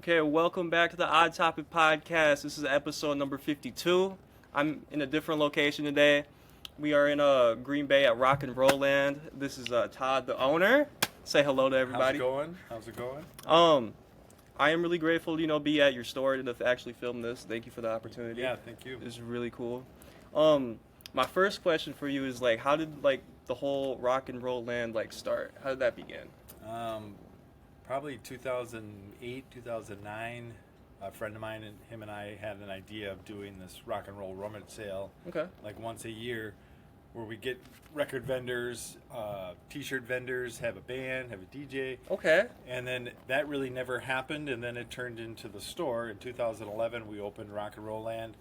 Okay, welcome back to the Odd Topic Podcast. This is episode number 52. I'm in a different location today. We are in Green Bay at Rock and Roll Land. This is Todd, the owner. Say hello to How's everybody. it going? How's it going? I am really grateful to be at your store and to actually film this. Thank you for the opportunity. Yeah, thank you. This is really cool. My first question for you is how did the whole Rock and Roll Land start? How did that begin? Probably 2008, 2009. A friend of mine and him and I had an idea of doing this rock and roll rummage sale, Okay. once a year, where we get record vendors, T-shirt vendors, have a band, have a DJ. Okay. And then that really never happened, and then it turned into the store. In 2011, we opened Rock and Roll Land,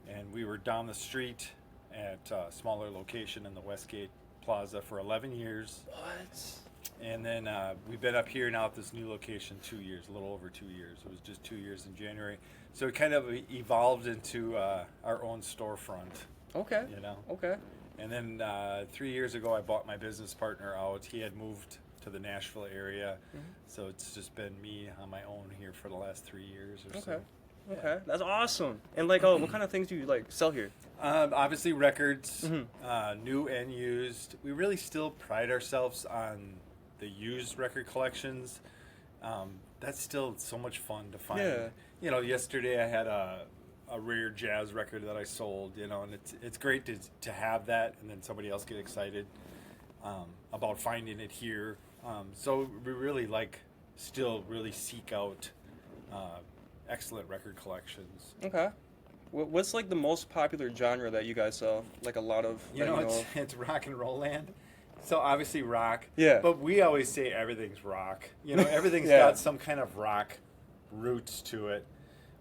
and we were down the street at a smaller location in the Westgate Plaza for 11 years. What? And then we've been up here now at this new location 2 years, a little over 2 years. It was just 2 years in January. So it kind of evolved into our own storefront, Okay. Okay. And then 3 years ago, I bought my business partner out. He had moved to the Nashville area. Mhm. So it's just been me on my own here for the last 3 years or so. Okay. Okay, that's awesome. And what kind of things do you sell here? Obviously records, Mhm. new and used. We really still pride ourselves on the used record collections. That's still so much fun to find. Yeah. Yesterday I had a rare jazz record that I sold, and it's great to have that, and then somebody else get excited about finding it here. So we really still really seek out excellent record collections. Okay. What's the most popular genre that you guys sell? A lot of It's rock and roll land. So obviously rock. Yeah. But we always say everything's rock. Everything's Yeah. got some kind of rock roots to it.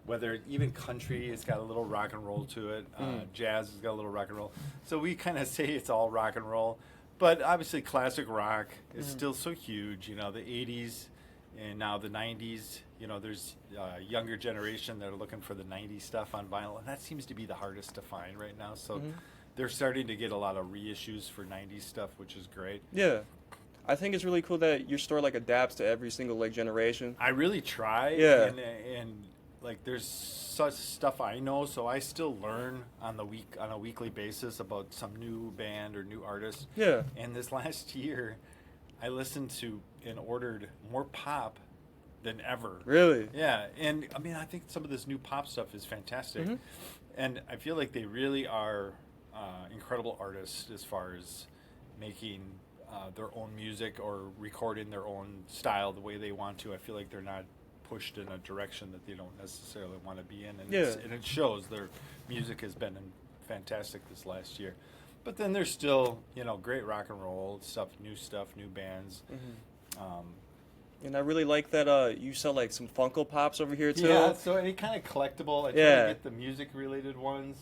Whether even country, it's got a little rock and roll to it. Jazz has got a little rock and roll. So we kind of say it's all rock and roll. But obviously classic rock is still so huge. The 80s and now the 90s. There's a younger generation that are looking for the 90s stuff on vinyl. And that seems to be the hardest to find right now. So they're starting to get a lot of reissues for 90s stuff, which is great. Yeah. I think it's really cool that your store adapts to every single generation. I really try. Yeah. And there's such stuff I know, so I still learn on a weekly basis about some new band or new artist. Yeah. And this last year, I listened to and ordered more pop than ever. Really? Yeah, and I think some of this new pop stuff is fantastic, and I feel like they really are incredible artists as far as making their own music or recording their own style the way they want to. I feel like they're not pushed in a direction that they don't necessarily want to be in, and, and it shows. Their music has been fantastic this last year. But then there's still, great rock and roll stuff, new bands. And I really like that you sell some Funko Pops over here too. Yeah, so any kind of collectible. I try to get the music related ones,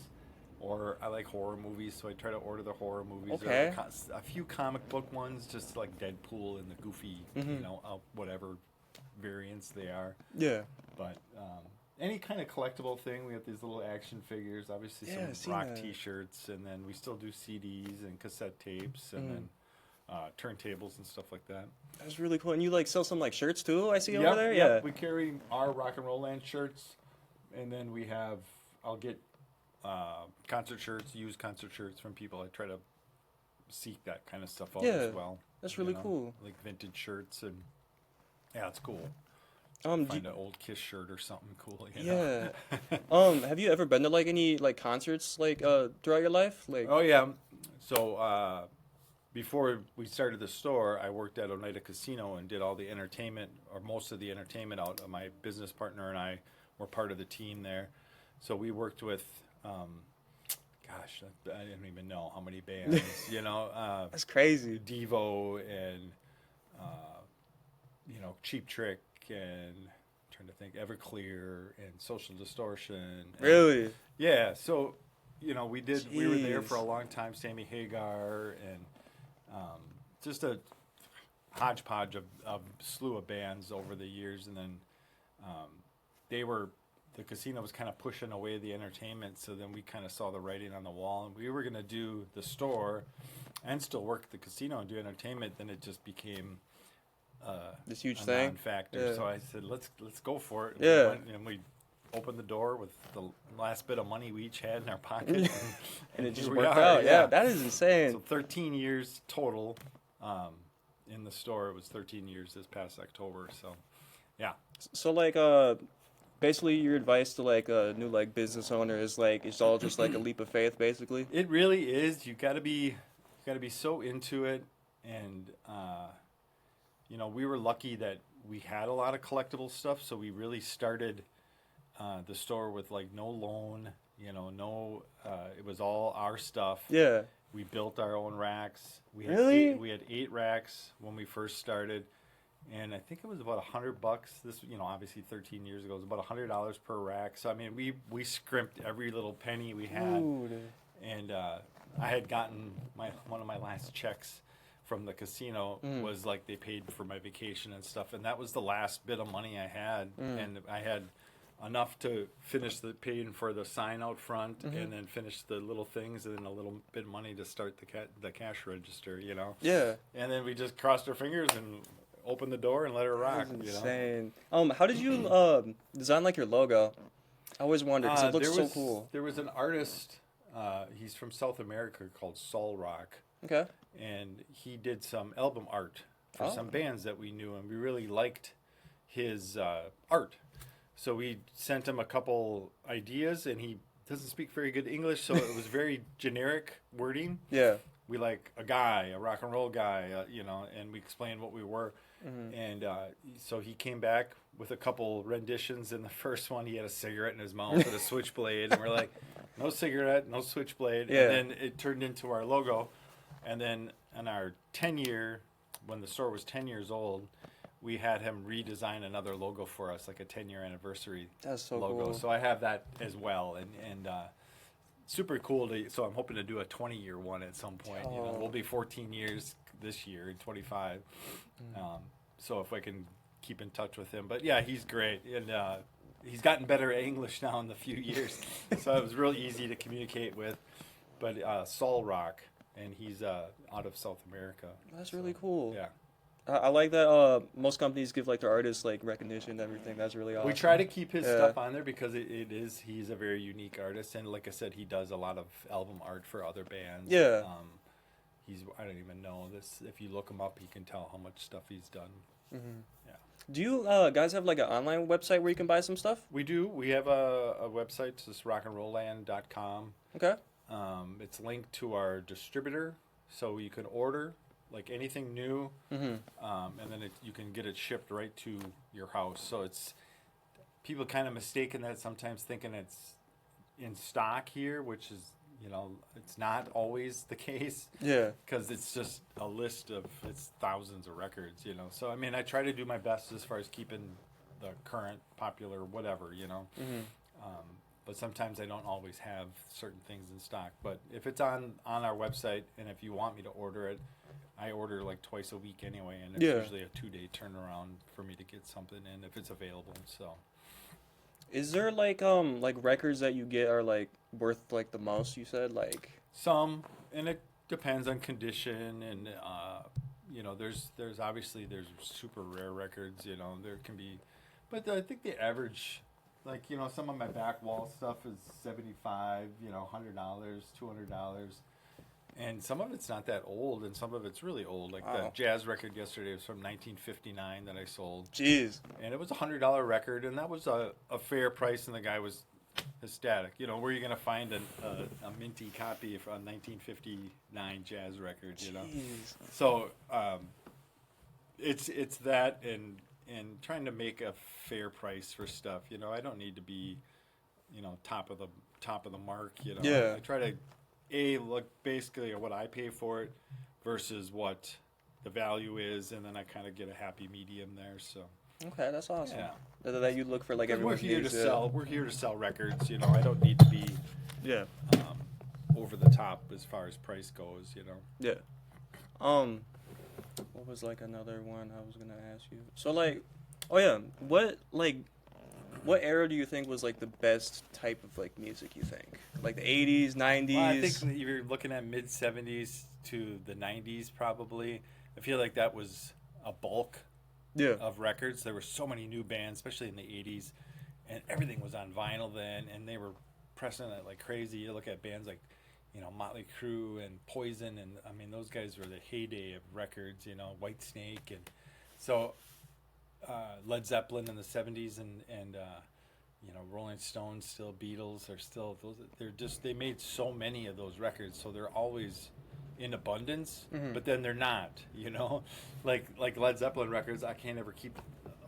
or I like horror movies, so I try to order the horror movies. Okay. Or a few comic book ones, just like Deadpool and the Goofy, whatever variants they are. Yeah. But any kind of collectible thing, we have these little action figures, obviously some rock T-shirts, and then we still do CDs and cassette tapes, and then turntables and stuff like that. That's really cool. And you sell some shirts too, I see over there? Yeah. We carry our Rock and Roll Land shirts, and then I'll get concert shirts, used concert shirts from people. I try to seek that kind of stuff out as well. That's really cool. Like vintage shirts, and yeah, it's cool. Find an old Kiss shirt or something cool. Yeah. Have you ever been to any concerts throughout your life? Oh yeah. So before we started the store, I worked at Oneida Casino and did all the entertainment, or most of the entertainment out. My business partner and I were part of the team there. So we worked with, I didn't even know how many bands, That's crazy. Devo and, Cheap Trick and I'm trying to think, Everclear and Social Distortion. Really? Yeah. So, we were there for a Jeez. long time, Sammy Hagar, and just a hodgepodge of slew of bands over the years. And then the casino was kind of pushing away the entertainment, so then we kind of saw the writing on the wall, and we were going to do the store and still work the casino and do entertainment. Then it just became, This huge a thing. non-factor. Yeah. So I said, let's go for it. Yeah. We went, and we opened the door with the last bit of money we each had in our pocket, And it just here we worked are, out. Yeah, that is insane. So 13 years total in the store. It was 13 years this past October. So, yeah. So like basically your advice to like a new like business owner is like it's all just like a leap of faith basically. It really is. You got to be so into it, and we were lucky that we had a lot of collectible stuff. So we really started the store with like no loan. No. It was all our stuff. Yeah. We built our own racks. We had 8 racks when we first started, and I think it was about $100. This, obviously 13 years ago, it was about $100 per rack. So I mean, we scrimped every little penny we had. Dude. And I had gotten one of my last checks from the casino was like they paid for my vacation and stuff, and that was the last bit of money I had, and I had enough to finish paying for the sign out front, and then finish the little things, and then a little bit of money to start the cash register, Yeah. And then we just crossed our fingers and opened the door and let her rock. That's insane. How did you design like your logo? I always wondered because it looks so cool. There was an artist. He's from South America called Sol Rock. Okay. And he did some album art for some bands that we knew, and we really liked his art. So we sent him a couple ideas, and he doesn't speak very good English, so it was very generic wording. Yeah. We like a guy, a rock and roll guy, and we explained what we were. And so he came back with a couple renditions. In the first one, he had a cigarette in his mouth with a switchblade, and we're like, no cigarette, no switchblade. Yeah. And then it turned into our logo. And then in our 10-year, when the store was 10 years old, we had him redesign another logo for us, like a 10-year anniversary That's so logo. cool. So I have that as well, and super cool. So I'm hoping to do a 20-year one at some point. We'll be 14 years this year and 25. So if I can keep in touch with him, but yeah, he's great, and he's gotten better at English now in the few years, so it was really easy to communicate with. But Sol Rock, and he's out of South America. That's really cool. Yeah. I like that most companies give like their artists like recognition and everything. That's really awesome. We try to keep his stuff on there because he's a very unique artist, and like I said, he does a lot of album art for other bands. Yeah. I don't even know this. If you look him up, you can tell how much stuff he's done. Yeah. Do you guys have like an online website where you can buy some stuff? We do. We have a website. It's just rockandrollland.com. Okay. It's linked to our distributor, so you can order like anything new, and then you can get it shipped right to your house. So it's people kind of mistaken that sometimes, thinking it's in stock here, which is it's not always the case. Yeah. Because it's just a list of thousands of records. So I mean, I try to do my best as far as keeping the current popular whatever. But sometimes I don't always have certain things in stock. But if it's on our website, and if you want me to order it, I order like twice a week anyway, and it's usually a 2-day turnaround for me to get something in if it's available. So, is there like records that you get are like worth like the most? You said like some, and it depends on condition, and there's obviously super rare records. There can be, but I think the average. Like, some of my back wall stuff is $75, $100, $200. And some of it's not that old, and some of it's really old. Like the jazz record yesterday was from 1959 that I sold. Jeez. And it was a $100 record, and that was a fair price, and the guy was ecstatic. Where are you going to find a minty copy of a 1959 jazz record, Jeez. So it's that, and trying to make a fair price for stuff. I don't need to be, top of the mark. Yeah. I try to look basically at what I pay for it versus what the value is, and then I kind of get a happy medium there. So. Okay, that's awesome. Yeah. That you look for like everyone's We're here needs, to sell. We're here to sell records. I don't need to be. Yeah. Over the top as far as price goes. Yeah. What was like another one I was gonna ask you? So like, what era do you think was like the best type of like music? You think like the 80s, 90s? Well, I think you're looking at mid 70s to the 90s probably. I feel like that was a bulk of records. There were so many new bands, especially in the 80s, and everything was on vinyl then, and they were pressing it like crazy. You look at bands like, Motley Crue and Poison, and I mean, those guys were the heyday of records, White Snake, and so Led Zeppelin in the 70s, and Rolling Stones, still Beatles are still those. They made so many of those records, so they're always in abundance, but then they're not, like Led Zeppelin records. I can't ever keep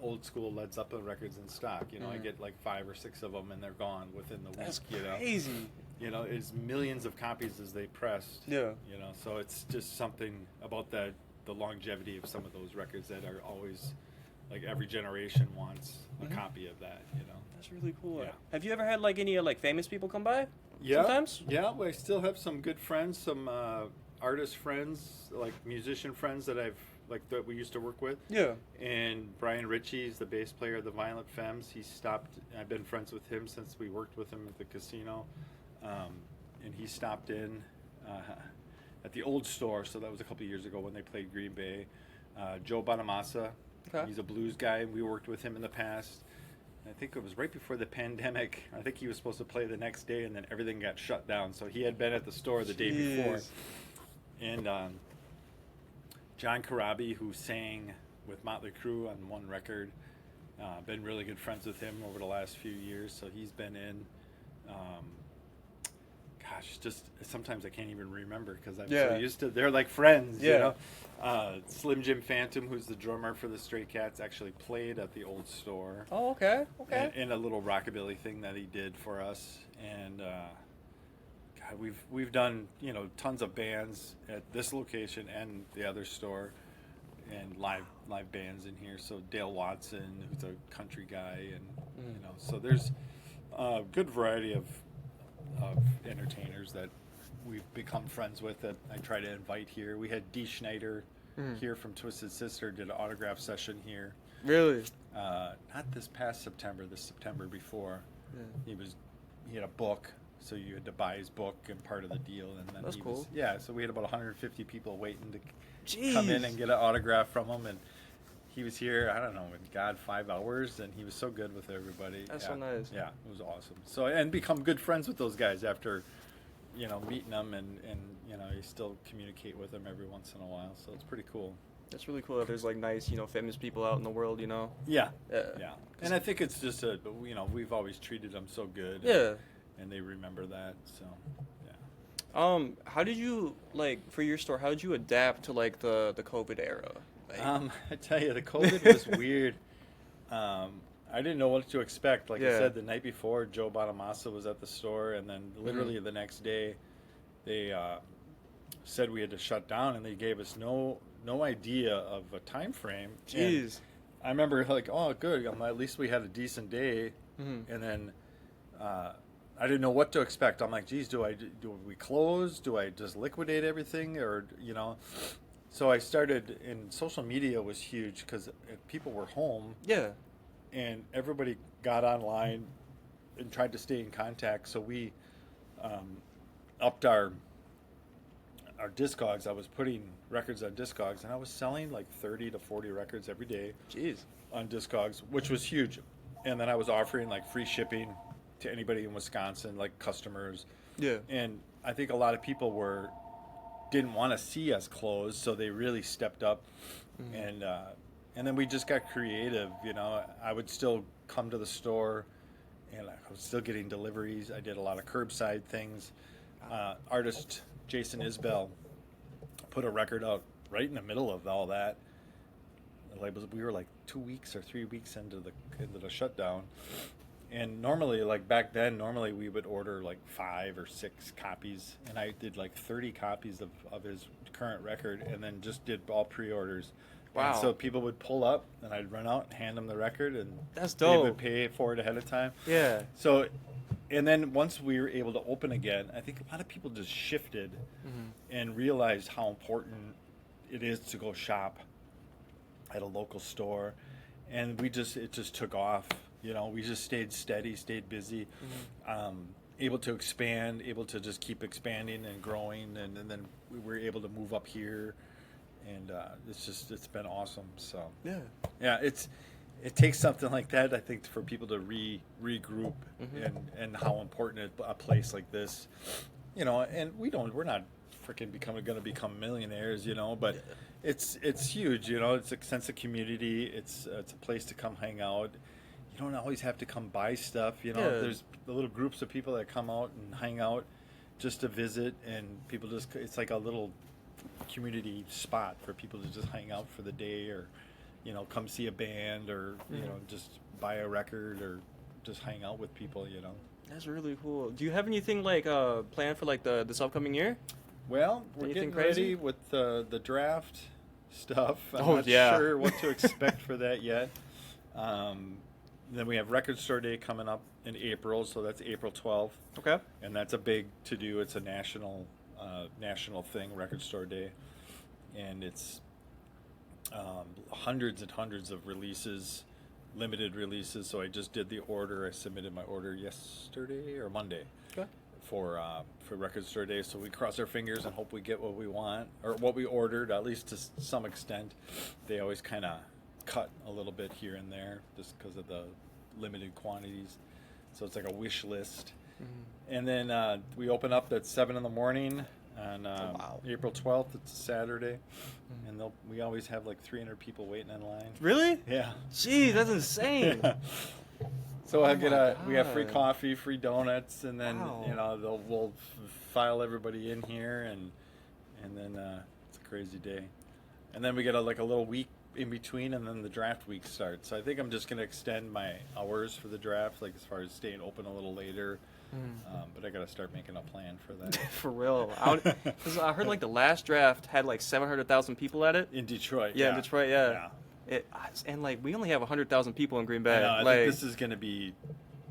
old school Led Zeppelin records in stock. I get like 5 or 6 of them, and they're gone within the week. That's crazy. It's millions of copies as they pressed. Yeah. So it's just something about the longevity of some of those records that are always, like, every generation wants a copy of that. That's really cool. Yeah. Have you ever had like any like famous people come by? Yeah. Sometimes. Yeah. I still have some good friends, some artist friends, like musician friends that we used to work with. Yeah. And Brian Ritchie is the bass player of the Violent Femmes. He stopped. I've been friends with him since we worked with him at the casino, and he stopped in at the old store. So that was a couple of years ago when they played Green Bay. Joe Bonamassa. Okay. He's a blues guy. We worked with him in the past. I think it was right before the pandemic. I think he was supposed to play the next day, and then everything got shut down. So he had been at the store the day before. And John Corabi, who sang with Motley Crue on one record, been really good friends with him over the last few years. So he's been in. Just sometimes I can't even remember because I'm so used to. They're like friends, Slim Jim Phantom, who's the drummer for the Stray Cats, actually played at the old store. Oh, okay. In a little rockabilly thing that he did for us, and we've done tons of bands at this location and the other store, and live bands in here. So Dale Watson, who's a country guy, and so there's a good variety of entertainers that we've become friends with that I try to invite here. We had Dee Schneider here from Twisted Sister, did an autograph session here. Really? Not this past September, the September before. Yeah. He had a book, so you had to buy his book and part of the deal. And then That's cool. So we had about 150 people waiting to come in and get an autograph from him, and he was here, I don't know, in 5 hours, and he was so good with everybody. That's so nice. Yeah, it was awesome. So, and become good friends with those guys after, meeting them, and you still communicate with them every once in a while. So it's pretty cool. That's really cool that there's like nice, famous people out in the world, Yeah. And I think it's just we've always treated them so good. Yeah. And they remember that, so, yeah. How did you, like, for your store, how did you adapt to, like, the COVID era? Like, I tell you, the COVID was weird. I didn't know what to expect. Like I said, the night before, Joe Bonamassa was at the store, and then literally the next day, they said we had to shut down, and they gave us no idea of a time frame. Jeez. And I remember, like, oh, good. At least we had a decent day, and then I didn't know what to expect. I'm like, geez, do we close? Do I just liquidate everything, or So I started, and social media was huge because people were home. Yeah. And everybody got online and tried to stay in contact. So we upped our Discogs. I was putting records on Discogs, and I was selling like 30 to 40 records every day. Jeez. On Discogs, which was huge. And then I was offering like free shipping to anybody in Wisconsin, like customers. Yeah. And I think a lot of people didn't want to see us close, so they really stepped up. And then we just got creative. I would still come to the store, and I was still getting deliveries. I did a lot of curbside things. Artist Jason Isbell put a record out right in the middle of all that. We were like 2 weeks or 3 weeks into the shutdown. And normally, like back then, we would order like 5 or 6 copies, and I did like 30 copies of his current record, and then just did all pre-orders. Wow! And so people would pull up, and I'd run out and hand them the record, and that's dope. They would pay for it ahead of time. Yeah. So, and then once we were able to open again, I think a lot of people just shifted and realized how important it is to go shop at a local store, and it just took off. We just stayed steady, stayed busy, able to expand, able to just keep expanding and growing. And then we were able to move up here and it's been awesome. So Yeah. yeah, it takes something like that, I think, for people to regroup, and how important a place like this, and we're not freaking going to become millionaires, but it's huge, it's a sense of community. It's a place to come hang out. You don't always have to come buy stuff, Yeah. There's the little groups of people that come out and hang out just to visit, and people it's like a little community spot for people to just hang out for the day, or come see a band, or just buy a record, or just hang out with people. That's really cool. Do you have anything like planned for like this upcoming year? Well, we're Anything getting crazy? ready with the draft stuff. I'm Oh, not yeah. sure what to expect for that yet. Then we have Record Store Day coming up in April, so that's April 12th, Okay. and that's a big to do. It's a national thing, Record Store Day, and it's hundreds and hundreds of releases, limited releases. So I just did the order. I submitted my order yesterday or Monday Okay. for Record Store Day. So we cross our fingers and hope we get what we want, or what we ordered, at least to some extent. They always kind of cut a little bit here and there just because of the limited quantities. So it's like a wish list. And then we open up at 7 in the morning on wow. April 12th. It's a Saturday. And we always have like 300 people waiting in line. Really? Yeah. Gee, that's insane. So Oh we have free God. coffee, free donuts, and then Wow. we'll file everybody in here, and then it's a crazy day. And then we get a little week in between, and then the draft week starts. So I think I'm just gonna extend my hours for the draft, like as far as staying open a little later. But I gotta start making a plan for that. For real. Because I heard like the last draft had like 700,000 people at it. In Detroit. Yeah, in Detroit, yeah. Yeah. And like we only have 100,000 people in Green Bay. I know, I like think this is gonna be.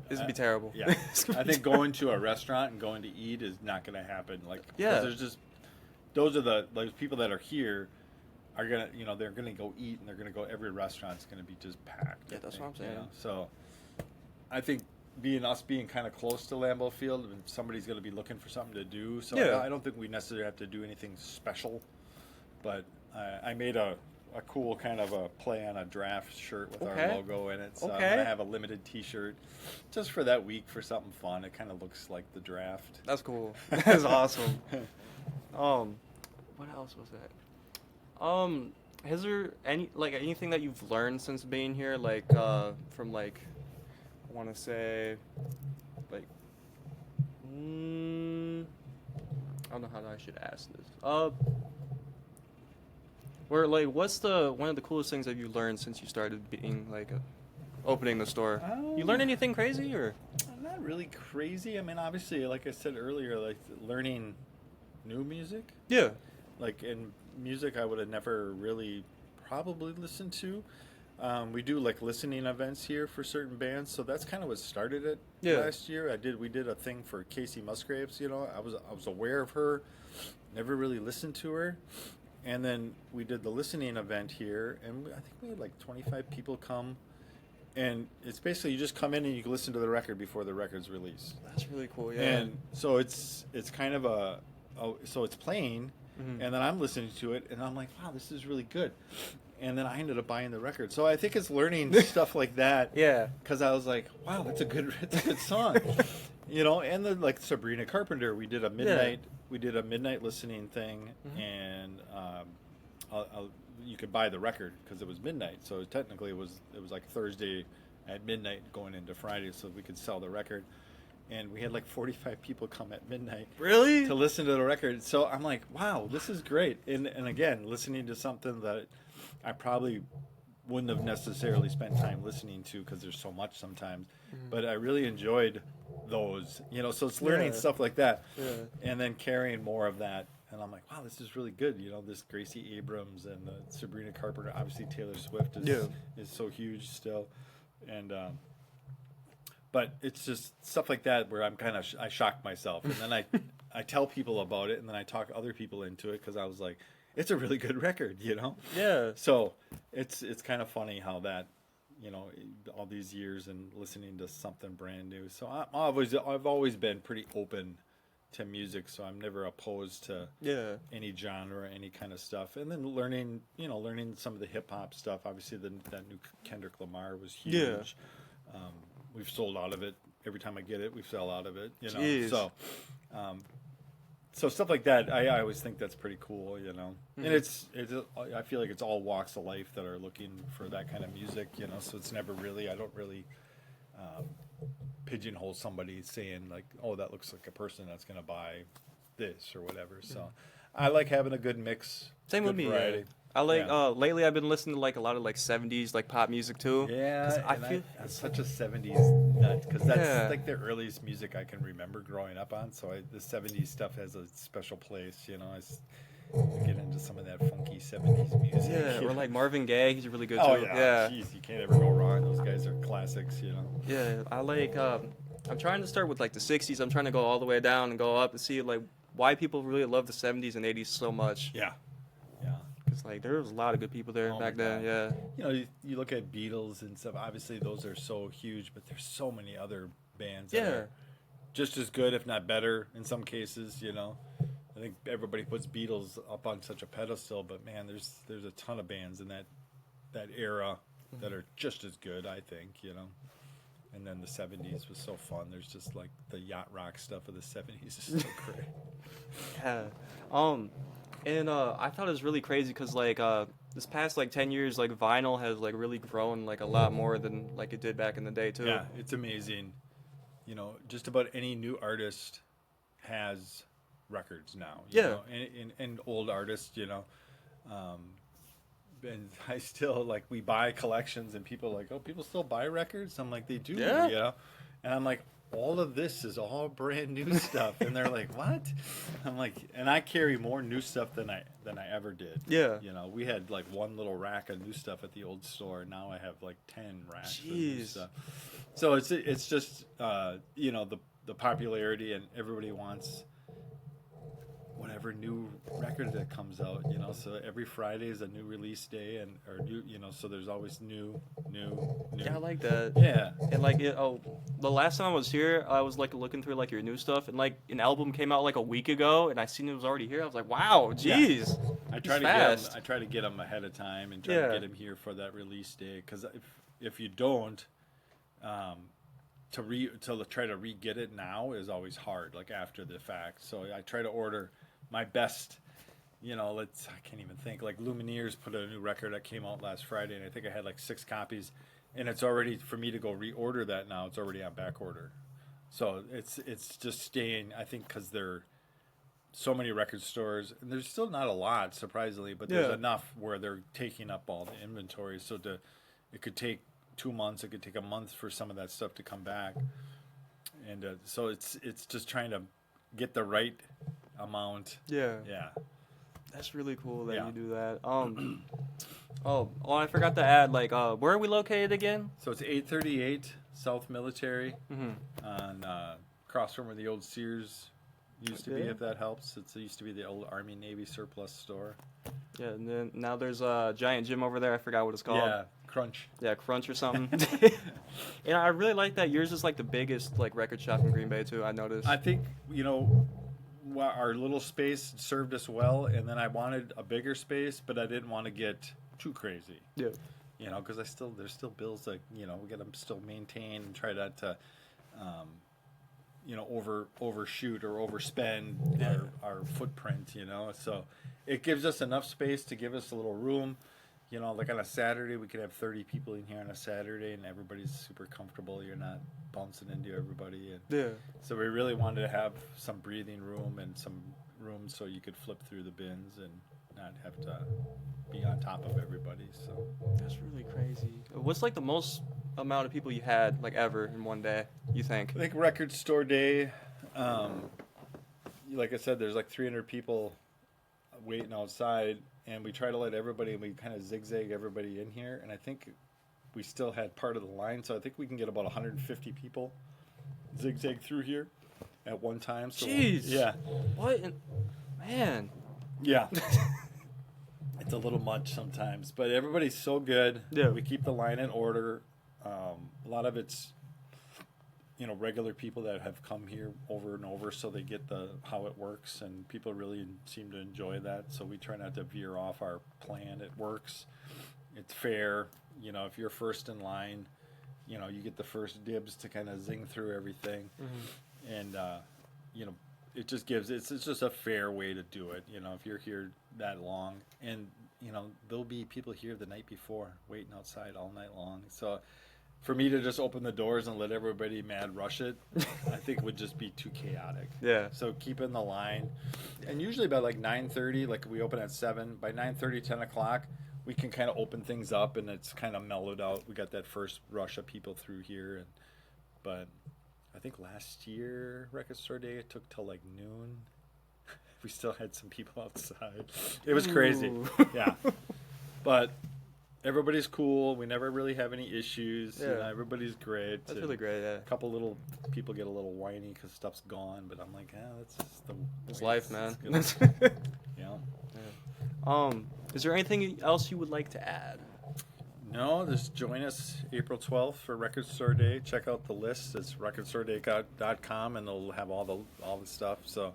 this would be terrible. Yeah, It's gonna I be think going to a restaurant and going to eat is not going to happen. Like, 'cause Yeah. there's just those are the people that are here are gonna, they're gonna go eat, and they're gonna go. Every restaurant's gonna be just packed. Yeah, that's what I'm saying. So, I think being kind of close to Lambeau Field, and somebody's gonna be looking for something to do. So Yeah. I don't think we necessarily have to do anything special, but I made a cool kind of a play on a draft shirt with Okay. our logo in it. So I'm Okay. gonna have a limited T-shirt just for that week for something fun. It kind of looks like the draft. That's cool. That's awesome. What else was that? Has there anything that you've learned since being here, like from like, I want to say, like, I don't know how I should ask this. What's one of the coolest things that you learned since you started being like opening the store? You learn anything crazy or? Not really crazy. I mean, obviously, like I said earlier, like learning new music. Yeah. Like in music, I would have never really probably listened to. We do like listening events here for certain bands, so that's kind of what started it last year. We did a thing for Casey Musgraves. I was aware of her, never really listened to her, and then we did the listening event here, and I think we had like 25 people come. And it's basically you just come in and you can listen to the record before the record's released. That's really cool. Yeah. And so it's kind of so it's playing, and then I'm listening to it, and I'm like, wow, this is really good. And then I ended up buying the record. So I think it's learning stuff like that. Yeah. Because I was like, wow, it's a good song. And then like Sabrina Carpenter, we did a midnight listening thing, and you could buy the record because it was midnight. So technically it was like Thursday at midnight going into Friday, so we could sell the record. And we had like 45 people come at midnight Really? to listen to the record. So I'm like, wow, this is great. And again, listening to something that I probably wouldn't have necessarily spent time listening to because there's so much sometimes. But I really enjoyed those, so it's learning stuff like that. Yeah. And then carrying more of that. And I'm like, wow, this is really good. This Gracie Abrams and the Sabrina Carpenter. Obviously, Taylor Swift is so huge still. And but it's just stuff like that where I'm I shocked myself, and then I tell people about it, and then I talk other people into it because I was like, it's a really good record, Yeah. So it's kind of funny how that, all these years and listening to something brand new. So I've always been pretty open to music, so I'm never opposed to Yeah. any genre, any kind of stuff. And then learning some of the hip hop stuff. Obviously, that new Kendrick Lamar was huge. Yeah. We've sold out of it. Every time I get it, we sell out of it. Jeez. So stuff like that, I always think that's pretty cool. And it's I feel like it's all walks of life that are looking for that kind of music. So it's never really, I don't really pigeonhole somebody saying like, oh, that looks like a person that's going to buy this or whatever. So I like having a good mix. Same with me. Variety. Yeah. I like lately I've been listening to like a lot of like 70s like pop music too. Yeah, I'm such a 70s nut because that's like the earliest music I can remember growing up on. So the 70s stuff has a special place. I get into some of that funky 70s music. Yeah, or like Marvin Gaye, he's really good oh, too. Yeah, jeez, you can't ever go wrong. Those guys are classics. Yeah, I like. I'm trying to start with like the 60s. I'm trying to go all the way down and go up and see like why people really love the 70s and 80s so much. Yeah. Because like there was a lot of good people there back then. Yeah. You look at Beatles and stuff. Obviously, those are so huge, but there's so many other bands. Yeah. That are just as good, if not better, in some cases. I think everybody puts Beatles up on such a pedestal, but man, there's a ton of bands in that era that are just as good, I think. And then the 70s was so fun. There's just like the yacht rock stuff of the 70s is so great. Yeah. And I thought it was really crazy because like this past like 10 years, like vinyl has like really grown like a lot more than like it did back in the day too. Yeah, it's amazing. Just about any new artist has records now. And old artists. And I still like we buy collections, and people are like, oh, people still buy records. I'm like, they do. Yeah. And I'm like, all of this is all brand new stuff, and they're like, what? I'm like, and I carry more new stuff than I ever did. Yeah. We had like one little rack of new stuff at the old store. Now I have like 10 racks of new stuff. So it's just the popularity, and everybody wants whatever new record that comes out. So every Friday is a new release day, or new, so there's always new. Yeah, I like that. Yeah. And like the last time I was here, I was like looking through like your new stuff, and like an album came out like a week ago, and I seen it was already here. I was like, wow, jeez. Yeah. I try to get them ahead of time and try to get them here for that release day, because if you don't, to try to re-get it now is always hard, like after the fact. So I try to order my best. I can't even think. Like Lumineers put a new record that came out last Friday, and I think I had like 6 copies, and it's already, for me to go reorder that now, it's already on back order. So it's just staying, I think, because there are so many record stores, and there's still not a lot, surprisingly, but there's enough where they're taking up all the inventory. So it could take 2 months, it could take a month for some of that stuff to come back, and so it's just trying to get the right amount. Yeah. That's really cool that you do that. I forgot to add, like, where are we located again? So it's 838 South Military, on across from where the old Sears used to be, if that helps. It used to be the old Army Navy surplus store. Yeah, and then now there's a giant gym over there. I forgot what it's called. Yeah, Crunch. Yeah, Crunch or something. And I really like that yours is like the biggest like record shop in Green Bay too. I noticed. I think our little space served us well, and then I wanted a bigger space, but I didn't want to get too crazy. Yeah. Because there's still bills that we got to still maintain and try not to, overshoot or overspend our footprint. So it gives us enough space to give us a little room. Like on a Saturday, we could have 30 people in here on a Saturday, and everybody's super comfortable. You're not bouncing into everybody. And so we really wanted to have some breathing room and some room so you could flip through the bins and not have to be on top of everybody. So that's really crazy. What's like the most amount of people you had like ever in one day, you think? I think record store day, like I said, there's like 300 people waiting outside, and we try to let everybody, we kind of zigzag everybody in here, and I think we still had part of the line, so I think we can get about 150 people zigzag through here at one time. So jeez. Yeah. What? Man. Yeah. It's a little much sometimes, but everybody's so good. Yeah. We keep the line in order. A lot of it's, regular people that have come here over and over, so they get how it works, and people really seem to enjoy that. So we try not to veer off our plan. It works. It's fair. If you're first in line, you get the first dibs to kind of zing through everything, and it just it's just a fair way to do it. If you're here that long, and there'll be people here the night before waiting outside all night long. So for me to just open the doors and let everybody mad rush it, I think would just be too chaotic. Yeah. So keep in the line, and usually by like 9:30, like we open at 7. By 9:30, 10 o'clock, we can kind of open things up, and it's kind of mellowed out. We got that first rush of people through here, but I think last year Record Store Day it took till like noon. We still had some people outside. It was crazy. Yeah, but everybody's cool. We never really have any issues. Yeah. Everybody's great. That's really great, yeah. A couple little people get a little whiny because stuff's gone, but I'm like, that's just it's life, man. Yeah. Is there anything else you would like to add? No, just join us April 12th for Record Store Day. Check out the list. It's recordstoreday.com, and they'll have all the stuff. So,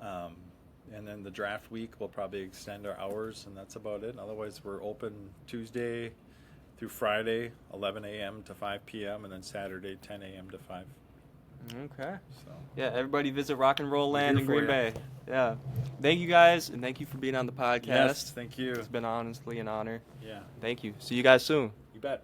and then the draft week, we'll probably extend our hours, and that's about it. Otherwise, we're open Tuesday through Friday, 11 a.m. to 5 p.m., and then Saturday, 10 a.m. to 5. Okay. So yeah, everybody visit Rock and Roll Land in for Green you. Bay. Yeah. Thank you guys, and thank you for being on the podcast. Yes, thank you. It's been honestly an honor. Yeah. Thank you. See you guys soon. You bet.